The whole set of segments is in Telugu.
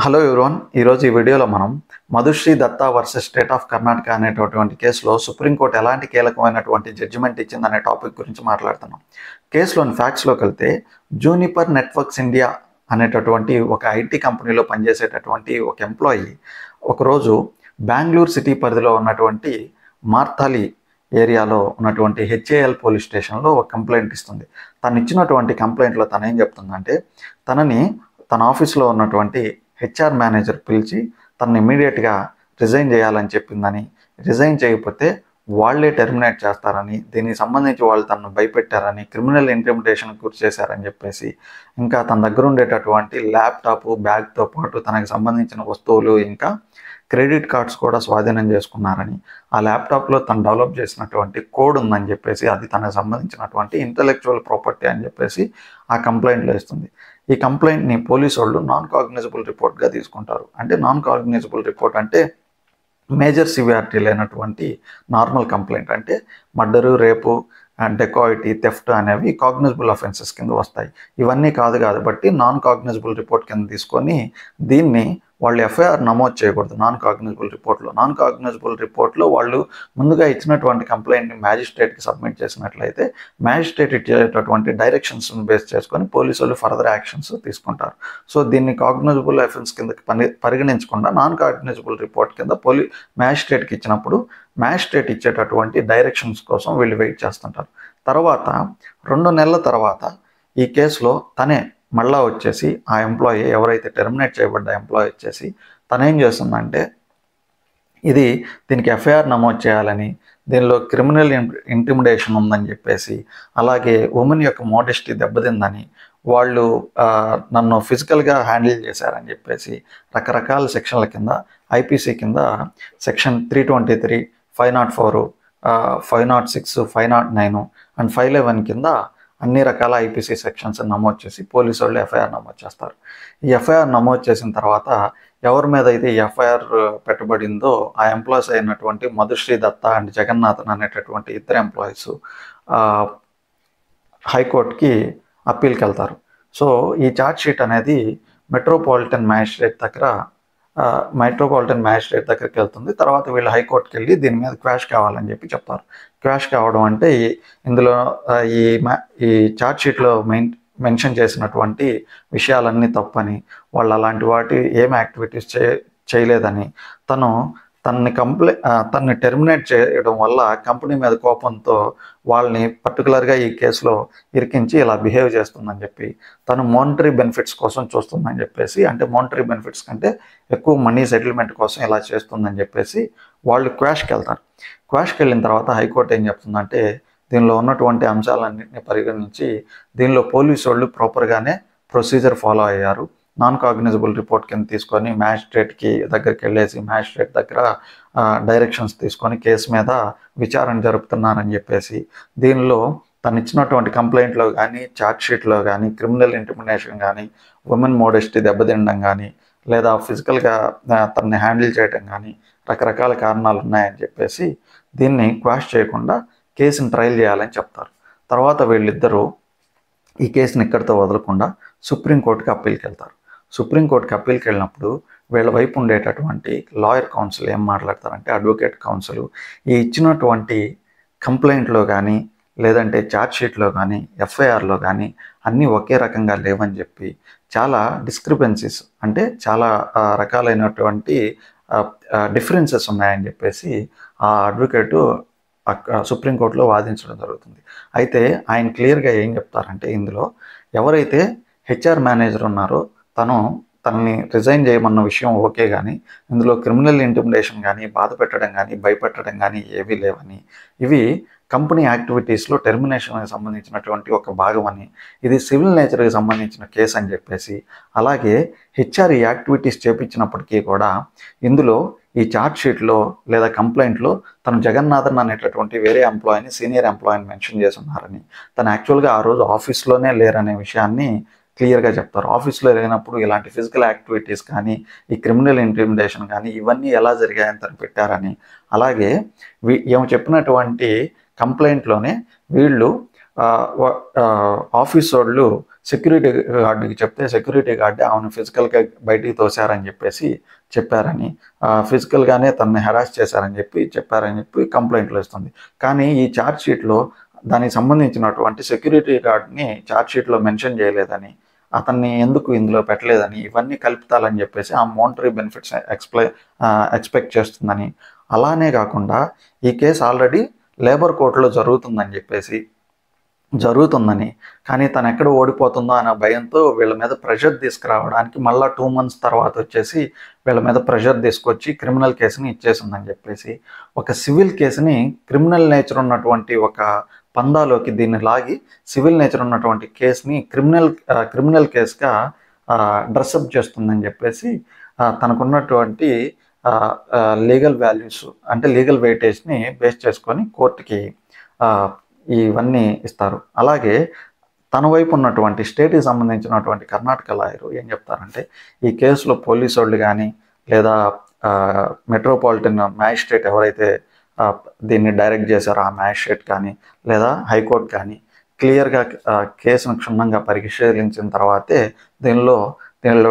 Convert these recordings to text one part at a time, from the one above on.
హలో ఎవ్రీవన్, ఈరోజు ఈ వీడియోలో మనం Madhushree Datta versus state of Karnataka అనేటటువంటి కేసులో సుప్రీంకోర్టు ఎలాంటి కీలకమైనటువంటి జడ్జిమెంట్ ఇచ్చిందనే టాపిక్ గురించి మాట్లాడుతున్నాం. కేసులోని ఫ్యాక్ట్స్లోకి వెళ్తే జూనిపర్ నెట్వర్క్స్ ఇండియా అనేటటువంటి ఒక ఐటీ కంపెనీలో పనిచేసేటటువంటి ఒక ఎంప్లాయీ ఒకరోజు బెంగళూరు సిటీ పరిధిలో ఉన్నటువంటి మార్తాలి ఏరియాలో ఉన్నటువంటి హెచ్ఏఎల్ పోలీస్ స్టేషన్లో ఒక కంప్లైంట్ ఇస్తుంది. తను ఇచ్చినటువంటి కంప్లైంట్లో తను ఏం చెప్తుందంటే, తన ఆఫీస్లో ఉన్నటువంటి హెచ్ఆర్ మేనేజర్ పిలిచి తనని ఇమీడియట్గా రిజైన్ చేయాలని చెప్పిందని, రిజైన్ చేయకపోతే వాళ్ళే టెర్మినేట్ చేస్తారని, దీనికి సంబంధించి వాళ్ళు తనను భయపెట్టారని, క్రిమినల్ ఇంటిమిడేషన్కి గురి చేశారని చెప్పేసి, ఇంకా తన దగ్గర ఉండేటటువంటి ల్యాప్టాప్ బ్యాగ్తో పాటు తనకు సంబంధించిన వస్తువులు ఇంకా క్రెడిట్ కార్డ్స్ కూడా స్వాధీనం చేసుకున్నారని, ఆ ల్యాప్టాప్లో తను డెవలప్ చేసినటువంటి కోడ్ ఉందని చెప్పేసి అది తనకు సంబంధించినటువంటి ఇంటలెక్చువల్ ప్రాపర్టీ అని చెప్పేసి ఆ కంప్లైంట్లో ఇస్తుంది. ఈ కంప్లైంట్ని పోలీసు వాళ్ళు నాన్ కాగ్నిజబుల్ రిపోర్ట్గా తీసుకుంటారు. అంటే నాన్ కాగ్నిజబుల్ రిపోర్ట్ అంటే మేజర్ సివియారిటీ లేనటువంటి నార్మల్ కంప్లైంట్, అంటే మర్డరు, రేపు, డెకాయిటీ, థెఫ్ట్ అనేవి కాగ్నిజబుల్ అఫెన్సెస్ కింద వస్తాయి. ఇవన్నీ కాదు కాబట్టి నాన్ కాగ్నిజబుల్ రిపోర్ట్ కింద తీసుకొని దీన్ని వాళ్ళు ఎఫ్ఐఆర్ నమోదు చేయకూడదు. నాన్ కాగ్నిజబుల్ రిపోర్ట్లో వాళ్ళు ముందుగా ఇచ్చినటువంటి కంప్లైంట్ని మ్యాజిస్ట్రేట్కి సబ్మిట్ చేసినట్లయితే మ్యాజిస్ట్రేట్ ఇచ్చేటటువంటి డైరెక్షన్స్ని బేస్ చేసుకొని పోలీసులు ఫర్దర్ యాక్షన్స్ తీసుకుంటారు. సో దీన్ని కాగ్నిజబుల్ అఫెన్స్ కింద పరిగణించకుండా నాన్ కాగ్నిజబుల్ రిపోర్ట్ కింద మ్యాజిస్ట్రేట్కి ఇచ్చినప్పుడు మ్యాజిస్ట్రేట్ ఇచ్చేటటువంటి డైరెక్షన్స్ కోసం వీళ్ళు వెయిట్ చేస్తుంటారు. తర్వాత 2 నెలల తర్వాత ఈ కేసులో తనే మళ్ళా వచ్చేసి ఆ ఎంప్లాయీ, ఎవరైతే టెర్మినేట్ చేయబడ్డ ఎంప్లాయీ వచ్చేసి తనేం చేస్తుందంటే, దీనికి ఎఫ్ఐఆర్ నమోదు చేయాలని, దీనిలో క్రిమినల్ ఇంటిమిడేషన్ ఉందని చెప్పేసి, అలాగే ఉమెన్ యొక్క మోడెస్టీ దెబ్బతిందని, వాళ్ళు నన్ను ఫిజికల్గా హ్యాండిల్ చేశారని చెప్పేసి రకరకాల సెక్షన్ల కింద ఐపీసీ కింద సెక్షన్ 323, 504, 506, 509 అండ్ 511 కింద అన్ని రకాల ఐపీసీ సెక్షన్స్ నమోదు చేసి పోలీసు వాళ్ళు ఎఫ్ఐఆర్ నమోదు చేస్తారు. ఈ ఎఫ్ఐఆర్ నమోదు చేసిన తర్వాత ఎవరి మీద అయితే ఈ ఎఫ్ఐఆర్ పెట్టబడిందో ఆ ఎంప్లాయీస్ అయినటువంటి మధుశ్రీ దత్తా అండ్ జగన్నాథన్ అనేటటువంటి ఇద్దరు ఎంప్లాయీస్ హైకోర్టుకి అప్పీల్కి వెళ్తారు. సో ఈ ఛార్జ్ షీట్ అనేది మెట్రోపాలిటన్ మ్యాజిస్ట్రేట్ దగ్గరికి వెళ్తుంది. తర్వాత వీళ్ళు హైకోర్టుకి వెళ్ళి దీని మీద క్వాష్ కావాలని చెప్తారు. క్వాష్ కావడం అంటే ఇందులో ఈ ఛార్జ్ షీట్లో మెన్షన్ చేసినటువంటి విషయాలన్నీ తప్పని, వాళ్ళు అలాంటి ఏం యాక్టివిటీస్ చేయలేదని, తనని టెర్మినేట్ చేయడం వల్ల కంపెనీ మీద కోపంతో వాళ్ళని పర్టికులర్గా ఈ కేసులో ఇరికించి ఇలా బిహేవ్ చేస్తుందని చెప్పి, తను మోనిటరీ బెనిఫిట్స్ కోసం చూస్తుందని చెప్పేసి, అంటే మోనిటరీ బెనిఫిట్స్ కంటే ఎక్కువ మనీ సెటిల్మెంట్ కోసం ఇలా చేస్తుందని చెప్పేసి వాళ్ళు క్వాష్కి వెళ్తారు. క్వాష్కి వెళ్ళిన తర్వాత హైకోర్టు ఏం చెప్తుందంటే, దీనిలో ఉన్నటువంటి అంశాలన్నింటినీ పరిగణించి దీనిలో పోలీసు వాళ్ళు ప్రాపర్గానే ప్రొసీజర్ ఫాలో అయ్యారు. నాన్ కాగ్నిజబుల్ రిపోర్ట్ కింద తీసుకొని మ్యాజిస్ట్రేట్కి దగ్గరికి వెళ్ళేసి మ్యాజిస్ట్రేట్ దగ్గర డైరెక్షన్స్ తీసుకొని కేసు మీద విచారణ జరుపుతున్నారని చెప్పేసి, దీనిలో తను ఇచ్చినటువంటి కంప్లైంట్లో కానీ ఛార్జ్ షీట్లో కానీ క్రిమినల్ ఇంటిమిడేషన్ కానీ, ఉమెన్ మోడెస్టీ దెబ్బతినడం కానీ, లేదా ఫిజికల్గా తనని హ్యాండిల్ చేయడం కానీ రకరకాల కారణాలు ఉన్నాయని చెప్పేసి దీన్ని క్వాష్ చేయకుండా కేసుని ట్రయల్ చేయాలని చెప్తారు. తర్వాత వీళ్ళిద్దరూ ఈ కేసుని ఇక్కడితో వదలకుండా సుప్రీంకోర్టుకి అప్పీల్కి వెళ్తారు. సుప్రీంకోర్టుకి అప్పీల్కి వెళ్ళినప్పుడు వీళ్ళ వైపు ఉండేటటువంటి లాయర్ కౌన్సిల్ ఏం మాట్లాడతారంటే, అడ్వకేట్ కౌన్సిల్ ఈ ఇచ్చినటువంటి కంప్లైంట్లో కానీ లేదంటే ఛార్జ్ షీట్లో కానీ ఎఫ్ఐఆర్లో కానీ అన్నీ ఒకే రకంగా లేవని చెప్పి, చాలా డిస్క్రిపెన్సీస్ అంటే చాలా రకాలైనటువంటి డిఫరెన్సెస్ ఉన్నాయని చెప్పేసి ఆ అడ్వకేటు సుప్రీంకోర్టులో వాదించడం జరుగుతుంది. అయితే ఆయన క్లియర్గా ఏం చెప్తారంటే, ఇందులో ఎవరైతే హెచ్ఆర్ మేనేజర్ ఉన్నారో తనని రిజైన్ చేయమన్న విషయం ఓకే, కానీ ఇందులో క్రిమినల్ ఇంటిమిడేషన్ కానీ, బాధ పెట్టడం కానీ, భయపెట్టడం కానీ ఏవీ లేవని, ఇవి కంపెనీ యాక్టివిటీస్లో టెర్మినేషన్కి సంబంధించినటువంటి ఒక భాగం అని, ఇది సివిల్ నేచర్కి సంబంధించిన కేసు అని చెప్పేసి, అలాగే హెచ్ఆర్ ఈ యాక్టివిటీస్ చేపించినప్పటికీ కూడా ఇందులో ఈ ఛార్జ్ షీట్లో లేదా కంప్లైంట్లో తను జగన్నాథన్ అనేటటువంటి వేరే ఎంప్లాయీని, సీనియర్ ఎంప్లాయీని మెన్షన్ చేసి ఉన్నారని, తను యాక్చువల్గా ఆ రోజు ఆఫీస్లోనే లేరనే విషయాన్ని క్లియర్గా చెప్తారు. ఆఫీస్లో లేనప్పుడు ఇలాంటి ఫిజికల్ యాక్టివిటీస్ కానీ, ఈ క్రిమినల్ ఇంటిమిడేషన్ కానీ ఇవన్నీ ఎలా జరిగాయని తను పెట్టారని, అలాగే ఏమో చెప్పినటువంటి కంప్లైంట్లోనే వీళ్ళు ఆఫీస్ వాళ్ళు సెక్యూరిటీ గార్డుకి చెప్తే సెక్యూరిటీ గార్డ్ ఆమెను ఫిజికల్గా బయటికి తోశారని చెప్పేసి చెప్పారని, ఫిజికల్గానే తనని హెరాస్ చేశారని చెప్పి కంప్లైంట్లు వస్తుంది. కానీ ఈ ఛార్జ్ షీట్లో దానికి సంబంధించినటువంటి సెక్యూరిటీ గార్డ్ని ఛార్జ్ షీట్లో మెన్షన్ చేయలేదని, అతన్ని ఎందుకు ఇందులో పెట్టలేదని, ఇవన్నీ కలుపుతాలని చెప్పేసి ఆ మోనిటరీ బెనిఫిట్స్ ఎక్స్పెక్ట్ చేస్తుందని, అలానే కాకుండా ఈ కేసు ఆల్రెడీ లేబర్ కోర్టులో జరుగుతుందని, కానీ తను ఎక్కడ ఓడిపోతుందో అనే భయంతో వీళ్ళ మీద ప్రెషర్ తీసుకురావడానికి మళ్ళీ 2 months తర్వాత వచ్చేసి వీళ్ళ మీద ప్రెషర్ తీసుకొచ్చి క్రిమినల్ కేసుని ఇచ్చేసిందని చెప్పేసి, ఒక సివిల్ కేసుని క్రిమినల్ నేచర్ ఉన్నటువంటి ఒక పందాలోకి దీన్ని లాగి సివిల్ నేచర్ ఉన్నటువంటి కేసుని క్రిమినల్ కేసుగా డ్రెస్అప్ చేస్తుందని చెప్పేసి తనకున్నటువంటి లీగల్ వాల్యూస్ అంటే లీగల్ వెయిటేజ్ని బేస్ చేసుకొని కోర్టుకి ఇవన్నీ ఇస్తారు. అలాగే తన వైపు ఉన్నటువంటి స్టేట్కి సంబంధించినటువంటి కర్ణాటక లాయరు ఏం చెప్తారంటే, ఈ కేసులో పోలీసు వాళ్ళు కానీ లేదా మెట్రోపాలిటన్ మ్యాజిస్ట్రేట్ ఎవరైతే దీన్ని డైరెక్ట్ చేశారో ఆ మ్యాజిస్ట్రేట్ కానీ లేదా హైకోర్టు కానీ క్లియర్గా కేసును క్షుణ్ణంగా పరిశీలించిన తర్వాతే దీనిలో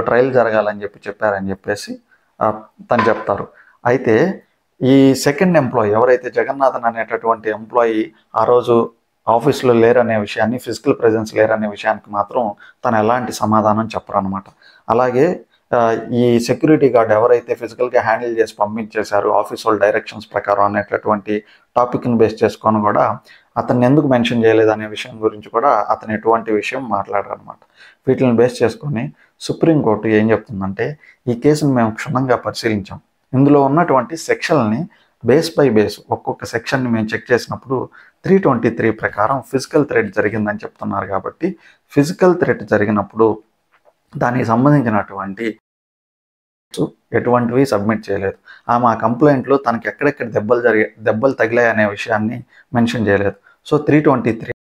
ట్రయల్ జరగాలని చెప్పారని చెప్పేసి తను చెప్తారు. అయితే ఈ సెకండ్ ఎంప్లాయీ ఎవరైతే జగన్నాథన్ అనేటటువంటి ఎంప్లాయీ ఆ రోజు ఆఫీస్లో లేరనే విషయాన్ని, ఫిజికల్ ప్రెజెన్స్ లేరనే విషయానికి మాత్రం తను ఎలాంటి సమాధానం చెప్పరనమాట. అలాగే ఈ సెక్యూరిటీ గార్డ్ ఎవరైతే ఫిజికల్గా హ్యాండిల్ చేసి పంపించేశారు ఆఫీస్ వాళ్ళ డైరెక్షన్స్ ప్రకారం అనేటటువంటి టాపిక్ని బేస్ చేసుకొని కూడా అతన్ని ఎందుకు మెన్షన్ చేయలేదు అనే విషయం గురించి కూడా అతను ఎటువంటి విషయం మాట్లాడారనమాట. వీటిని బేస్ చేసుకొని సుప్రీంకోర్టు ఏం చెప్తుందంటే, ఈ కేసును మేము క్షుణ్ణంగా పరిశీలించాం, ఇందులో ఉన్నటువంటి సెక్షన్ని బేస్ బై బేస్ ఒక్కొక్క సెక్షన్ని మేము చెక్ చేసినప్పుడు 323 ప్రకారం ఫిజికల్ థ్రెట్ జరిగిందని చెప్తున్నారు. కాబట్టి ఫిజికల్ థ్రెట్ జరిగినప్పుడు దానికి సంబంధించినటువంటి ఎటువంటివి సబ్మిట్ చేయలేదు. ఆమె ఆ కంప్లైంట్లో తనకి ఎక్కడెక్కడ దెబ్బలు తగిలాయి అనే విషయాన్ని మెన్షన్ చేయలేదు. సో 323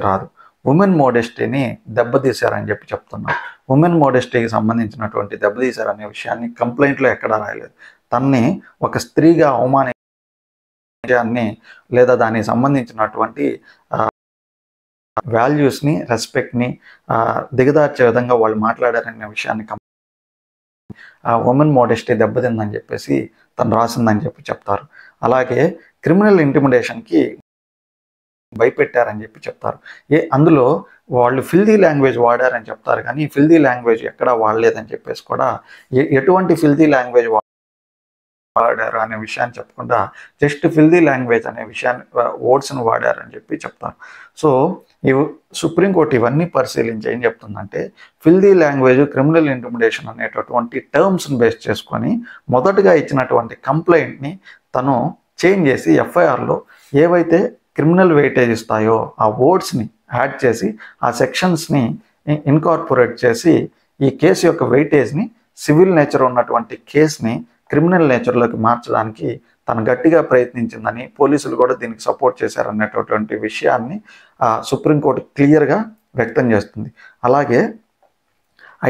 రాదు. ఉమెన్ మోడెస్టీని దెబ్బతీశారని చెప్తున్నారు. ఉమెన్ మోడెస్టీకి సంబంధించినటువంటి దెబ్బతీశారనే విషయాన్ని కంప్లైంట్లో ఎక్కడా రాయలేదు. తన్ని ఒక స్త్రీగా అవమానించాన్ని లేదా దానికి సంబంధించినటువంటి వాల్యూస్ని, రెస్పెక్ట్ని దిగదార్చే విధంగా వాళ్ళు మాట్లాడారనే విషయాన్ని ఉమెన్ మోడెస్టీ దెబ్బతిందని చెప్పేసి తను రాసిందని చెప్తారు. అలాగే క్రిమినల్ ఇంటిమిడేషన్కి భయపెట్టారని చెప్తారు. అందులో వాళ్ళు ఫిల్దీ లాంగ్వేజ్ వాడారని చెప్తారు, కానీ ఫిల్దీ లాంగ్వేజ్ ఎక్కడా వాడలేదని చెప్పేసి కూడా ఎటువంటి ఫిల్దీ లాంగ్వేజ్ వాడారు అనే విషయాన్ని చెప్పకుండా జస్ట్ ఫిల్దీ లాంగ్వేజ్ అనే విషయాన్ని వర్డ్స్ని వాడారని చెప్తారు. సో సుప్రీంకోర్టు ఇవన్నీ పరిశీలించి ఏం చెప్తుందంటే, ఫిల్దీ లాంగ్వేజ్, క్రిమినల్ ఇంటిమిడేషన్ అనేటటువంటి టర్మ్స్ని బేస్ చేసుకొని మొదటగా ఇచ్చినటువంటి కంప్లైంట్ని తను చేంజ్ చేసి ఎఫ్ఐఆర్లో ఏవైతే క్రిమినల్ వెయిటేజ్ ఇస్తాయో ఆ వర్డ్స్ని యాడ్ చేసి ఆ సెక్షన్స్ని ఇన్కార్పొరేట్ చేసి ఈ కేసు యొక్క వెయిటేజ్ని సివిల్ నేచర్ ఉన్నటువంటి కేసుని క్రిమినల్ నేచర్లోకి మార్చడానికి తను గట్టిగా ప్రయత్నించిందని, పోలీసులు కూడా దీనికి సపోర్ట్ చేశారనేటటువంటి విషయాన్ని సుప్రీంకోర్టు క్లియర్గా వ్యక్తం చేస్తుంది. అలాగే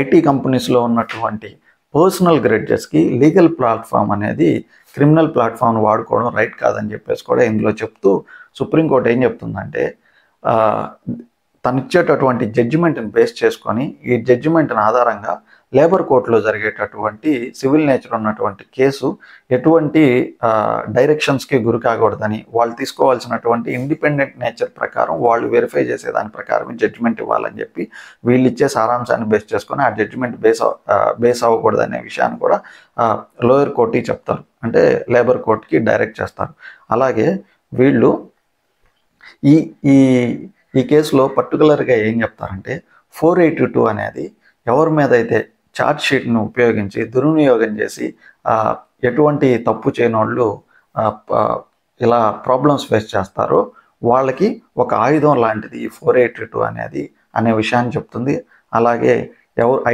ఐటీ కంపెనీస్లో ఉన్నటువంటి పర్సనల్ గ్రెడ్జెస్కి లీగల్ ప్లాట్ఫామ్ అనేది క్రిమినల్ ప్లాట్ఫామ్ను వాడుకోవడం రైట్ కాదని చెప్పేసి కూడా ఇందులో చెప్తూ సుప్రీంకోర్టు ఏం చెప్తుందంటే, తను ఇచ్చేటటువంటి జడ్జిమెంట్ని బేస్ చేసుకొని ఈ జడ్జిమెంట్ని ఆధారంగా లేబర్ కోర్టులో జరిగేటటువంటి సివిల్ నేచర్ ఉన్నటువంటి కేసు ఎటువంటి డైరెక్షన్స్కి గురి కాకూడదని, వాళ్ళు తీసుకోవాల్సినటువంటి ఇండిపెండెంట్ నేచర్ ప్రకారం వాళ్ళు వెరిఫై చేసేదాని ప్రకారం జడ్జిమెంట్ ఇవ్వాలని చెప్పి వీళ్ళు ఇచ్చే సారాంశాన్ని బేస్ చేసుకొని ఆ జడ్జిమెంట్ బేస్ అవ్వకూడదనే విషయాన్ని కూడా లోయర్ కోర్టుకి చెప్తారు, అంటే లేబర్ కోర్టుకి డైరెక్ట్ చేస్తారు. అలాగే వీళ్ళు ఈ కేసులో పర్టికులర్గా ఏం చెప్తారంటే, 482 అనేది ఎవరి మీద అయితే ఛార్జ్ షీట్ను ఉపయోగించి దుర్వినియోగం చేసి ఎటువంటి తప్పు చేయనోళ్ళు ఇలా ప్రాబ్లమ్స్ ఫేస్ చేస్తారో వాళ్ళకి ఒక ఆయుధం లాంటిది ఈ 482 అనేది అనే విషయాన్ని చెప్తుంది. అలాగే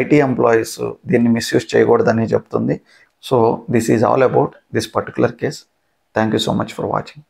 ఐటీ ఎంప్లాయీస్ దీన్ని మిస్యూజ్ చేయకూడదని చెప్తుంది. So this is all about this particular case. Thank you so much for watching.